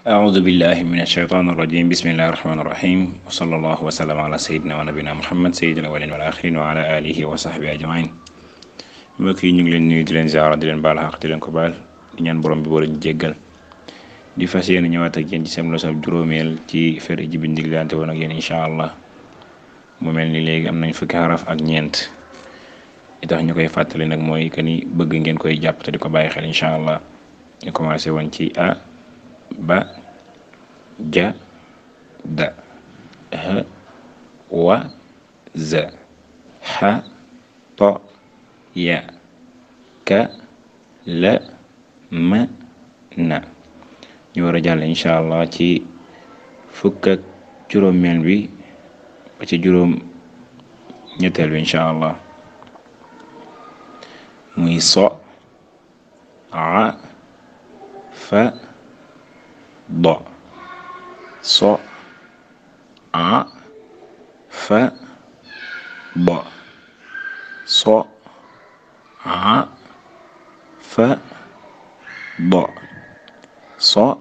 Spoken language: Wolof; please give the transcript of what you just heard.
أعوذ بالله من الشيطان الرجيم بسم الله الرحمن الرحيم وصلى الله وسلم على سيدنا ونبينا محمد سيد الأولين والآخرين وعلى آله وصحبه أجمعين. mbokk yi ñu ngi leen nuyu di leen ziara di leen baal xaq di leen ko baal di ñaan borom bi boole ñu jéggal di fas yéene ñëwaat ak yéen ci seen leçon juróomeel ci fer ji bi ndiglante woon ak yéen incha allah mu mel ni léegi am nañ fukki xaraf ak ñeent li tax ñu koy fàttali nag mooy que ni bëgg ngeen koy jàpp te di ko bàyyi xel incha allah ñu commencé woon ci a ba ja da ha wa za ha to ya ka la ma na ñu war a jàll incha allah ci fukk ak juróomeel bi ba ci juróom ñetteel bi incha allah muy so a fa do so a fa do so a fa do so